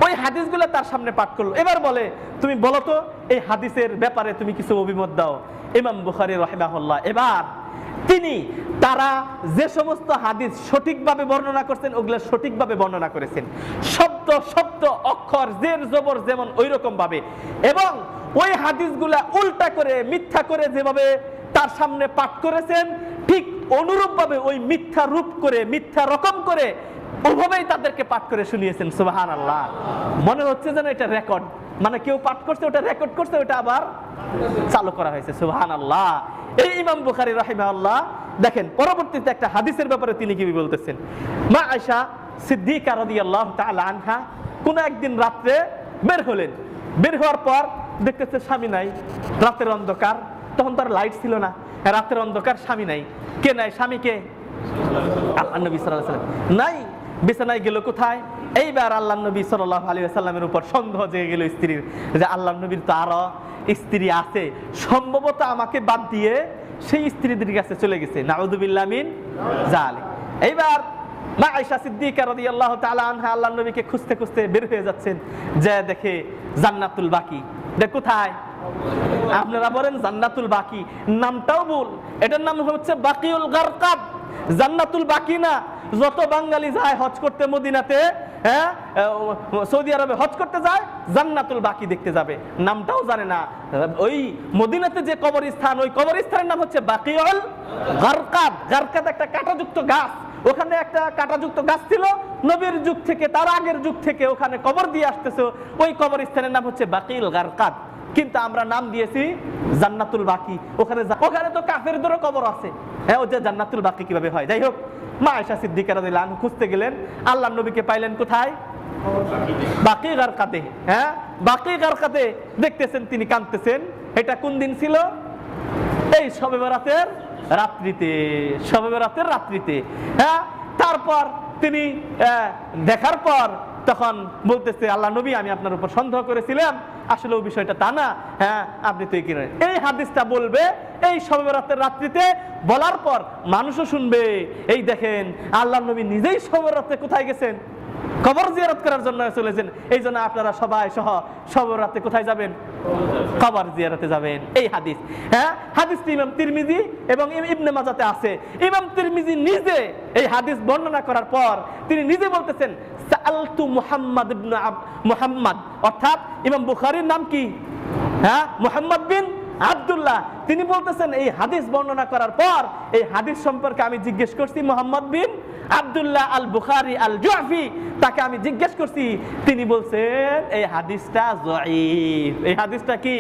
S1: ওই হাদিসগুলো তার সামনে পাঠ করলো। এবার বলে, তুমি বলো তো এই হাদিসের ব্যাপারে তুমি কিছু অভিমত দাও। ইমাম বুখারী রাহিমাহুল্লাহ এবার তিনি তারা যে সমস্ত হাদিস সঠিকভাবে বর্ণনা করছেন, ওগুলো সঠিকভাবে বর্ণনা করেছেন, শব্দ শব্দ অক্ষর জের জবর যেমন ওই রকম ভাবে, এবং ওই হাদিসগুলা উল্টা করে মিথ্যা করে যেভাবে তার সামনে পাঠ করেছেন, ঠিক অনুরূপ ভাবে ওই মিথ্যা রূপ করে মিথ্যা রকম করে ওভাবেই তাদেরকে পাঠ করে শুনিয়েছেন। সুবহানাল্লাহ। মনে হচ্ছে যেন এটা রেকর্ড, মানে কেউ পাঠ করছে, ওটা রেকর্ড করছে, ওটা আবার চালু করা হয়েছে। সুবহানাল্লাহ। এই ইমাম বুখারী রাহিমাহুল্লাহ দেখেন পরবর্তীতে একটা হাদিসের ব্যাপারে তিনি কি বলতেছেন। মা আয়েশা সিদ্দিকা রাদিয়াল্লাহু তাআলা আনহা কোন একদিন রাতে বের হলেন, বের হওয়ার পর দেখতেছে স্বামী নাই, রাতের অন্ধকার, তখন তার লাইট ছিল না, রাতের অন্ধকার, স্বামী নাই। কে নাই? স্বামীকে আল্লাহ নবী সাল্লাল্লাহু আলাইহি ওয়াসাল্লাম নাই, বিছানায় গেল কোথায়? এইবার আল্লাহ নবী সাল্লাল্লাহু আলাইহি ওয়াসাল্লামের উপর সন্দেহ জেগে গেল স্ত্রীর, যে আল্লাহ নবীর তো আরো স্ত্রী আছে, সম্ভবত আমাকে বাদ দিয়ে সেই স্ত্রীদের কাছে চলে গেছে। নাউযুবিল্লাহ মিন যালিক। এইবার মা আয়েশা সিদ্দিকা রাদিয়াল্লাহু তাআলা আনহা আল্লাহ নবীকে খুঁজতে খুঁজতে বের হয়ে যাচ্ছেন, যে দেখে জান্নাতুল বাকি, দেখ কোথায়? আপনারা বলেন জান্নাতুল বাকি, নামটাও ভুল। এটার নাম হচ্ছে বাকিউল গারকাদ, জান্নাতুল বাকি না। যত বাঙালি যায় হজ করতে মদিনাতে, হ্যাঁ সৌদি আরবে হজ করতে যায়, জান্নাতুল বাকি দেখতে যাবে, নামটাও জানে না। ওই মদিনাতে যে কবরস্থান, ওই কবরস্থানের নাম হচ্ছে বাকিউল গারকাদ। গারকাদ একটা কাঁটাযুক্ত গাছ, ওখানে একটা কাঁটাযুক্ত গাছ ছিল, নবীর যুগ থেকে, তার আগের যুগ থেকে ওখানে কবর দিয়ে আসতেছে, ওই কবরস্থানের নাম হচ্ছে বাকিউল গারকাদ। কিন্তু আমরা নাম দিয়েছি জান্নাতুল বাকি। ওখানে তো কাফেরদেরও কবর আছে, হ্যাঁ, ওই যে জান্নাতুল বাকি কিভাবে হয়? যাই হোক, মা আয়েশা সিদ্দিকা রাদিয়াল্লাহু আনহা খুঁজতে গেলেন, আল্লাহর নবীকে পাইলেন কোথায়? বাকি গারকাতে। হ্যাঁ, বাকি গারকাতে দেখতেছেন তিনি কাঁদতেছেন। এটা কোন দিন ছিল? এই শবে বরাতের রাত্রিতে, শবে বরাতের রাত্রিতে। হ্যাঁ, তারপর তিনি দেখার পর তখন বলতেছে, আল্লাহ নবী, আমি আপনার উপর সন্দেহ করেছিলাম, আসলে ওই বিষয়টা তা না, হ্যাঁ আপনি তো কি। এই হাদিসটা বলবে এই শবে বরাতের রাত্রিতে, বলার পর মানুষও শুনবে। এই দেখেন আল্লাহ নবী নিজেই শবে বরাতে কোথায় গেছেন? কবর জিয়ারত করার জন্য চলেছেন। এই জন্য আপনারা সবাই সহ শবে বরাতে কোথায় যাবেন? কবর জিয়ারতে যাবেন। এই হাদিস, হ্যাঁ, হাদিসটি ইমাম তিরমিজি এবং ইবনে মাজাতে আছে। ইমাম তিরমিজি নিজে এই হাদিস বর্ণনা করার পর তিনি নিজে বলতেছেন, সাআলতু মুহাম্মদ ইবনে মুহাম্মদ, অর্থাৎ ইমাম বুখারীর নাম কি? হ্যাঁ, মুহাম্মদ বিন আব্দুল্লাহ। তিনি বলতেছেন এই হাদিস বর্ণনা করার পর এই হাদিস সম্পর্কে আমি জিজ্ঞেস করছি মুহাম্মদ বিন আব্দুল্লাহ আল বুখারী আল জুআফি, তাকে আমি জিজ্ঞেস করছি। তিনি বলছেন এই হাদিসটা যায়ীফ। এই হাদিসটা কি?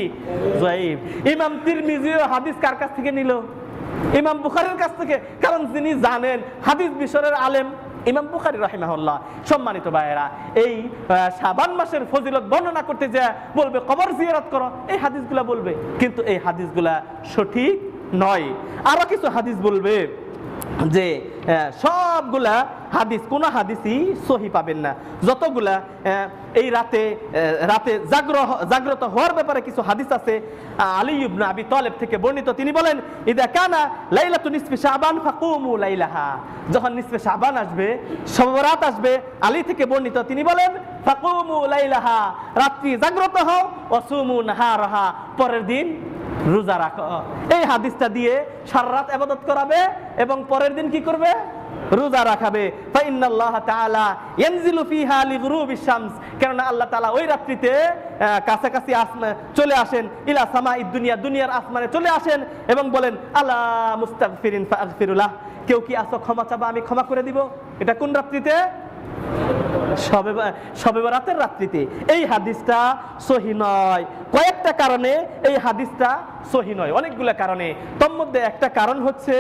S1: যায়ীফ। ইমাম তিরমিজিও হাদিস কার কাছ থেকে নিল? ইমাম বুখারীর কাছ থেকে, কারণ তিনি জানেন হাদিস বিষয়ের আলেম ইমাম বুখারী রাহিমাহুল্লাহ। সম্মানিত ভাইয়েরা, এই শাবান মাসের ফজিলত বর্ণনা করতে যে বলবে কবর জিয়ারত করো, এই হাদিসগুলা বলবে, কিন্তু এই হাদিসগুলা সঠিক নয়। আরো কিছু হাদিস বলবে যে সবগুলা হাদিস, কোন হাদিসই সহি পাবেন না। যতগুলা এই রাতে জাগ্রত হওয়ার ব্যাপারে কিছু হাদিস আছে। আলী ইবনে আবি তালেব থেকে বর্ণিত, তিনি বলেন, ইদা কানা লাইলাতুন নিসফি শাবান ফাকুমু লাইলাহা, যখন নিসফে শাবান আসবে, শবে বরাত আসবে, আলী থেকে বর্ণিত, তিনি বলেন, ফাকুমু লাইলাহা, রাত্রি জাগ্রত হও, ওয়াসুমু নাহারাহা, পরের দিন রোজা রাখো। এই হাদিসটা দিয়ে সারা রাত ইবাদত করাবে এবং পরের দিন কি করবে? রোজা রাখাবে। ফাইন্নাল্লাহা তাআলা ইয়ানজিলু ফিহা লিগুরুবিশ শামস, কারণ আল্লাহ তাআলা ওই রাত্রিতে কাছাকাছি আসমান চলে আসেন, ইলা সামাইদ দুনিয়া, দুনিয়ার আসমানে চলে আসেন এবং বলেন, আলা মুস্তাগফিরিন ফাগফিরুলাহ, কেউ কি আসো ক্ষমা চাবা, আমি ক্ষমা করে দিব। এটা কোন রাত্রিতে? শবে বরাতের রাত্রিতে। এই হাদিসটা সহি নয় কয়েকটা কারণে। এই হাদিসটা সহি নয় অনেকগুলো কারণে। তোর মধ্যে একটা কারণ হচ্ছে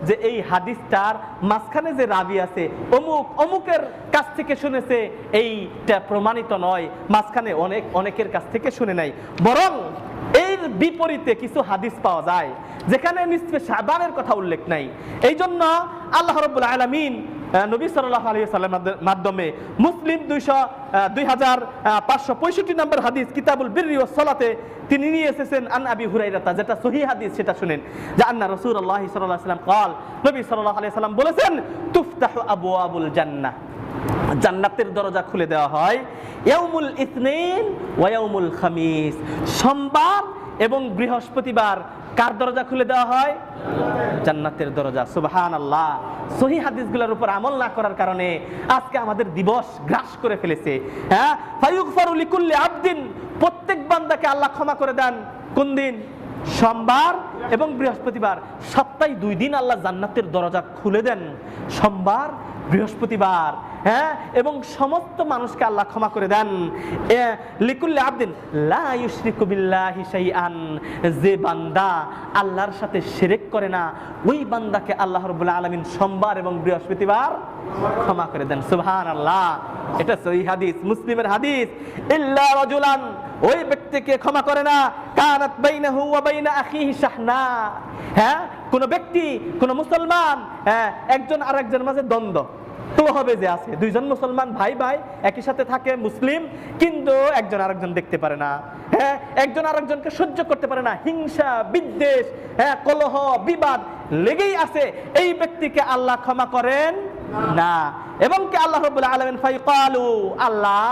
S1: যে এই হাদিসটার মাঝখানে যে রাবি আছে, অমুকের কাছ থেকে শুনেছে, এইটা প্রমাণিত নয়। মাঝখানে অনেকের কাছ থেকে শুনে নাই, বরং এর বিপরীতে কিছু হাদিস পাওয়া যায় যেখানে নিসফে শাবানের কথা উল্লেখ নাই। এই জন্য আল্লাহ রাব্বুল আলামিন নবী সাল্লাল্লাহু আলাইহি ওয়াসাল্লামের মাধ্যমে মুসলিম 2565 নম্বর হাদিস কিতাবুল বিররি ওয়াস সালাতে তিনি নিয়ে এসেছেন আন আবি হুরায়রা, যেটা সহিহ হাদিস, সেটা শুনেন যে আন্না রাসূলুল্লাহ সাল্লাল্লাহু আলাইহি ওয়াসাল্লাম قال, নবী সাল্লাল্লাহু আলাইহি ওয়াসাল্লাম বলেছেন, তুফতাহু আবওয়াবুল জান্নাহ, জান্নাতের দরজা খুলে দেওয়া হয় ইয়াউমুল ইসনাইন ওয়া ইয়াউমুল খামিস, সোমবার এবং বৃহস্পতিবার। কার দরজা খুলে দেওয়া হয়? জান্নাতের দরজা। সুবহানাল্লাহ। সহিহ হাদিসগুলোর উপর আমল না করার কারণে আজকে আমাদের দিবস গ্রাস করে ফেলেছে। হ্যাঁ, ফায়ুগফারু লিকুল্লি আবদিন, প্রত্যেক বান্দাকে আল্লাহ ক্ষমা করে দেন। কোন দিন? সোমবার এবং বৃহস্পতিবার। সপ্তাহে 2 দিন আল্লাহ জান্নাতের দরজা খুলে দেন, সোমবার, বৃহস্পতিবার। হ্যাঁ, এবং সমস্ত মানুষকে আল্লাহ ক্ষমা করে দেন। লিকুল্লি আবদিন লা ইউশরিকু বিল্লাহি শাইআন, যে বান্দা আল্লাহর সাথে শিরক করে না, ওই বান্দাকে আল্লাহ রাব্বুল আলামিন সোমবার এবং বৃহস্পতিবার ক্ষমা করে দেন। সুবহানাল্লাহ। এটা সহিহ হাদিস, মুসলিমের হাদিস। ইল্লা রাজুলান, ওই ব্যক্তিকে ক্ষমা করে না, কানাত বাইনাহু ওয়া বাইনা আখিহি শাহনা। হ্যাঁ, কোন ব্যক্তি, কোন মুসলমান, একজন আরেকজনের মাঝে দ্বন্দ্ব তো হবে, যে আছে দুইজন মুসলমান ভাই একই সাথে থাকে, মুসলিম, কিন্তু একজন আরেকজন দেখতে পারে না। হ্যাঁ, একজন আরেকজনকে সহ্য করতে পারে না, হিংসা, বিদ্বেষ, কলহ, বিবাদ লেগেই আছে। এই ব্যক্তিকে আল্লাহ ক্ষমা করেন না। এবং কি আল্লাহ রাব্বুল আলামিন ফাইকালু, আল্লাহ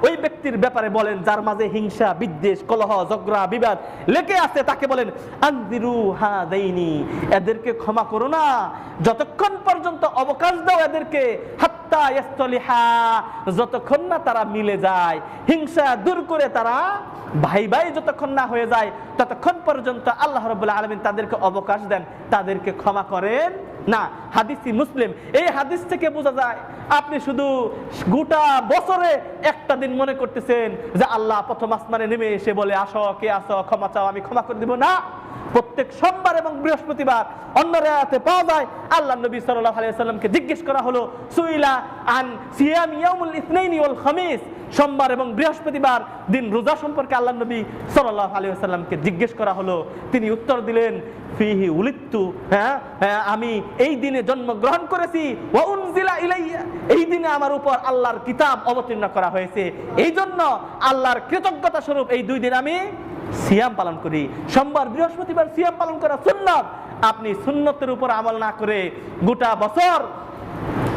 S1: ওই ব্যক্তির ব্যাপারে বলেন যার মাঝে হিংসা, বিদ্বেষ, কলহ, ঝগড়া, বিবাদ লেগে আছে, তাকে বলেন আনজিরু হাদাইনি, এদেরকে ক্ষমা করো না, যতক্ষণ পর্যন্ত অবকাশ দাও এদেরকে, হাত্তা ইয়াসতালিহা, যতক্ষণ না তারা মিলে যায়, হিংসা দূর করে তারা ভাই ভাই যতক্ষণ না হয়ে যায়, ততক্ষণ পর্যন্ত আল্লাহ রাব্বুল আলামিন তাদেরকে অবকাশ দেন, তাদেরকে ক্ষমা করেন না। হাদিসই মুসলিম। এই হাদিস থেকে বোঝা যায় আপনি শুধু গোটা বছরে একটা দিন মনে করতেছেন যে আল্লাহ প্রথম আসমানে নেমে এসে বলে আসো, কে আসো, ক্ষমা চাও, আমি ক্ষমা করে দিব না। প্রত্যেক সোমবার এবং বৃহস্পতিবার অন্য রায়াতে পাওয়া যায় আল্লাহ নবী সাল্লাল্লাহু আলাইহি ওয়াসাল্লামকে জিজ্ঞেস করা হলো সুইলা আন সিয়াম ইয়াউমুল ইসনাইনি ওয়াল খামিস, সোমবার এবং বৃহস্পতিবার দিন রোজা সম্পর্কে আল্লাহ নবী সাল্লাল্লাহু আলাইহি ওয়াসাল্লামকে জিজ্ঞেস করা হলো। তিনি উত্তর দিলেন ফিহি উলিদতু, আমি এই দিনে জন্মগ্রহণ করেছি, ওয়া উনজিলা ইলাইয়া, এই দিনে আমার উপর আল্লাহর কিতাব অবতীর্ণ করা হয়েছে, এই জন্য আল্লাহর কৃতজ্ঞতা স্বরূপ এই দুই দিন আমি সিয়াম পালন করি। সোমবার বৃহস্পতিবার সিয়াম পালন করা সুন্নাত। আপনি সুন্নতের উপর আমল না করে গোটা বছর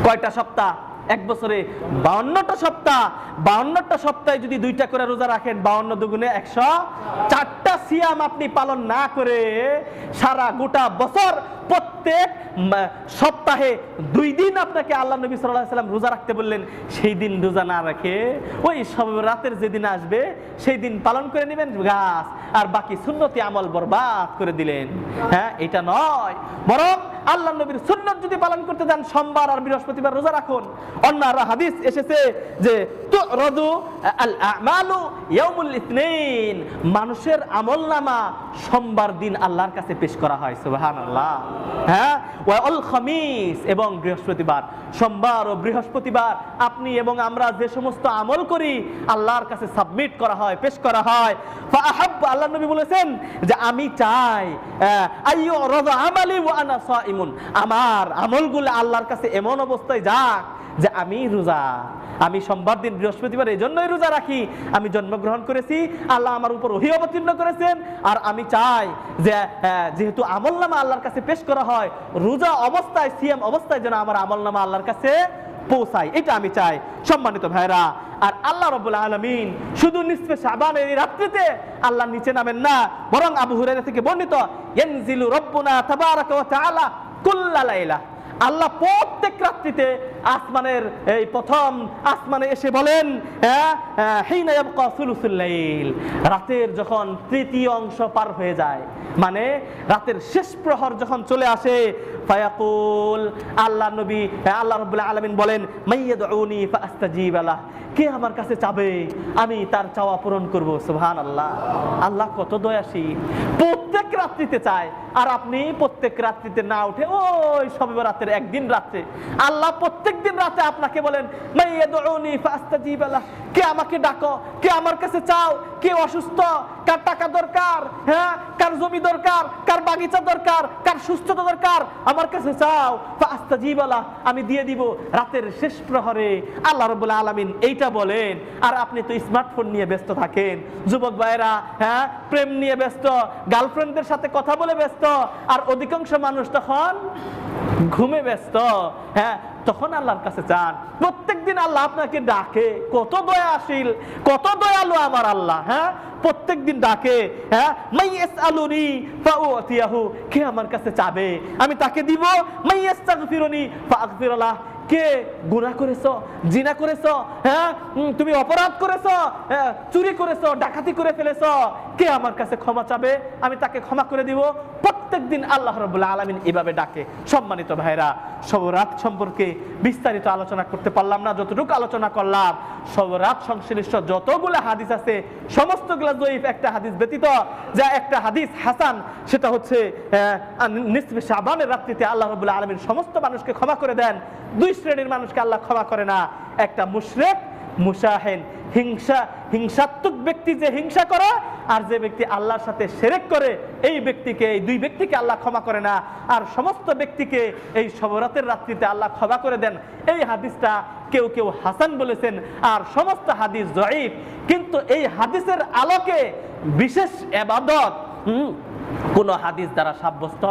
S1: কয়টা সপ্তাহ, এক বছরে 52টা সপ্তাহ, 52টা সপ্তাহে যদি 2টা করে রোজা রাখেন, 52 দুগুণে 104টা সিয়াম আপনি পালন না করে সারা গোটা বছর প্রত্যেক সপ্তাহে 2 দিন আপনাকে আল্লাহ নবী সাল্লাল্লাহু আলাইহি ওয়াসাল্লাম রোজা রাখতে বললেন, সেই দিন রোজা না রাখে ওই সব রাতের যেদিন আসবে সেই দিন পালন করে নেবেন গাছ, আর বাকি সুন্নতি আমল বরবাদ করে দিলেন। এটা নয়, বরং আল্লাহ নবীর সুন্নাত যদি পালন করতে যান সোমবার আর বৃহস্পতিবার রোজা রাখুন। অন্য হাদিস এসেছে যে তুরাদু আল আমালু ইয়াউমুল ইসনাইন, মানুষের আমলনামা সোমবার দিন আল্লাহর কাছে পেশ করা হয়। সুবহানাল্লাহ। ওয়া আল খামিস, এবং বৃহস্পতিবার। সোমবার ও বৃহস্পতিবার আপনি এবং আমরা যে সমস্ত আমল করি আল্লাহর কাছে সাবমিট করা হয়, পেশ করা হয়। ফাআহাব্বু, আল্লাহ নবী বলেছেন যে আমি চাই আইয়ু রাযা আমালি ওয়া আনা সাইমুন, আমার আমলগুলো আল্লাহর কাছে এমন অবস্থায় যাক যে আমি রোজা, আমি সোমবার দিন বৃহস্পতিবার এই জন্যই রোজা রাখি, আমি জন্মগ্রহণ করেছি, আল্লাহ আমার উপর ওহী অবতীর্ণ করেছেন, আর আমি চাই যে যেহেতু আমলনামা আল্লাহর কাছে পেশ করা হয়, রোজা অবস্থায়, সিয়াম অবস্থায় যেন আমার আমলনামা আল্লাহর কাছে পৌঁছায়, এটা আমি চাই। সম্মানিত ভাইরা, আর আল্লাহ রাব্বুল আলামিন শুধু নিসফে শাবানের এই রাত্রিতে আল্লাহ নিচে নামেন না, বরং আবু হুরায়রা থেকে বর্ণিত ইয়ানজিলু রাব্বুনা তাবারাকা ওয়া তাআলা কুল্লা লাইলা, আল্লাহ প্রত্যেক রাত্রিতে আসমানের এই প্রথম আসমানে এসে বলেন হিনা ইয়াবকা সুলুসুল লাইল, রাতের যখন তৃতীয় অংশ পার হয়ে যায়, মানে রাতের শেষ প্রহর যখন চলে আসে, ফায়াকুল, আল্লাহ নবী আল্লাহ রাব্বুল আলামিন বলেন মাইয়াদউনি ফাআস্তাজিব লাহ, কে আমার কাছে চাবে আমি তার চাওয়া পূরণ করব। সুবহানাল্লাহ। আল্লাহ কত দয়াশীল, প্রত্যেক রাত্রিতে চায়, আর আপনি প্রত্যেক রাত্রিতে না উঠে ওই শবে বরাতের একদিন রাতে আল্লাহ প্রত্যেক দিন রাতে আপনাকে বলেন মাইয়াদউনি ফাআস্তাজিব লাহ, কে আমাকে ডাকো, কে আমার কাছে চাও, কে অসুস্থ, কার টাকা দরকার, কার জমি দরকার, কার বাগিচা দরকার, কার সুস্থতা দরকার, আমার কাছে চাও, ফাআস্তাজিব লাহ, আমি দিয়ে দিব। রাতের শেষ প্রহরে আল্লাহ রাব্বুল আলামিন এইটা বলেন, আর আপনি তো স্মার্টফোন নিয়ে ব্যস্ত থাকেন, যুবক ভাইরা প্রেম নিয়ে ব্যস্ত, গার্লফ্রেন্ডদের সাথে কথা বলে ব্যস্ত, আর অধিকাংশ মানুষ তখন ঘুমে ব্যস্ত। তখন আল্লাহর কাছে চান, প্রত্যেকদিন আল্লাহ আপনাকে ডাকে, কত দয়াশীল, কত দয়ালু আমার আল্লাহ। প্রত্যেকদিন ডাকে, মাইয়াসআলুনি ফাউতিয়াহু, কে আমার কাছে চাবে আমি তাকে দিব, মাইয়াস্তাগফিরুনি ফাআগফির লাহ, কে গুনাহ করেছো, জিনা করেছো, তুমি অপরাধ করেছো, চুরি করেছো, ডাকাতি করে ফেলেছো, কে আমার কাছে ক্ষমা চাবে আমি তাকে ক্ষমা করে দিব। প্রত্যেকদিন আল্লাহ রাব্বুল আলামিন এভাবে ডাকে। সম্মানিত ভাইরা, শবে রাত সম্পর্কে বিস্তারিত আলোচনা করতে পারলাম না, যতটুকু আলোচনা করলাম শবে রাত সংশ্লিষ্ট যতগুলো হাদিস আছে সমস্তগুলো জয়ীফ, একটা হাদিস ব্যতীত যা একটা হাদিস হাসান, সেটা হচ্ছে নিসফে শাবানের রাত্রিতে আল্লাহ রাব্বুল আলামিন সমস্ত মানুষকে ক্ষমা করে দেন। 2 শ্রেণীর মানুষকে আল্লাহ ক্ষমা করে না, একটা মুশরিক, মুশাহিন, হিংসাত্মক ব্যক্তি যে হিংসা করে, আর যে ব্যক্তি আল্লাহর সাথে শিরক করে, এই ব্যক্তিকে, এই 2 ব্যক্তিকে আল্লাহ ক্ষমা করে না। আর সমস্ত ব্যক্তিকে এই শবে রাতের রাত্রিতে আল্লাহ ক্ষমা করে দেন। এই হাদিসটা কেউ কেউ হাসান বলেছেন, আর সমস্ত হাদিস জয়ীফ। কিন্তু এই হাদিসের আলোকে বিশেষ ইবাদত কোনো হাদিস দ্বারা সাব্যস্ত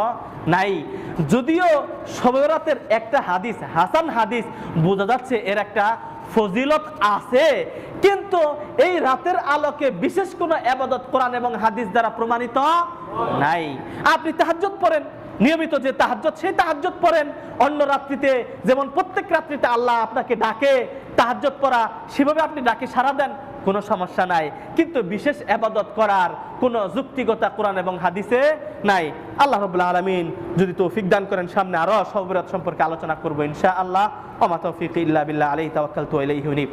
S1: নাই। যদিও শবে বরাতের একটা হাদিস হাসান হাদিস, বোঝা যাচ্ছে এর একটা ফজিলত আছে, কিন্তু এই রাতের আলোকে বিশেষ কোনো ইবাদত কোরআন এবং হাদিস দ্বারা প্রমাণিত নাই। আপনি তাহাজ্জুদ পড়েন, নিয়মিত যে তাহাজ্জুদ, সেই তাহাজ্জুদ পড়েন। অন্য রাত্রিতে যেমন প্রত্যেক রাত্রিতে আল্লাহ আপনাকে ডাকে, তাহাজ্জুদ পড়া সেভাবে আপনি ডাকে সাড়া দেন, কোনো সমস্যা নাই। কিন্তু বিশেষ ইবাদত করার কোনো যুক্তিগতা কোরআন এবং হাদিসে নাই। আল্লাহ রাব্বুল আলামিন যদি তৌফিক দান করেন, সামনে আরো শবে বরাত সম্পর্কে আলোচনা করব ইনশাআল্লাহ। ওয়া মা তাওফীকি ইল্লা বিল্লাহ, আলাইহি তাওয়াক্কালতু ওয়া ইলাইহি উনীব।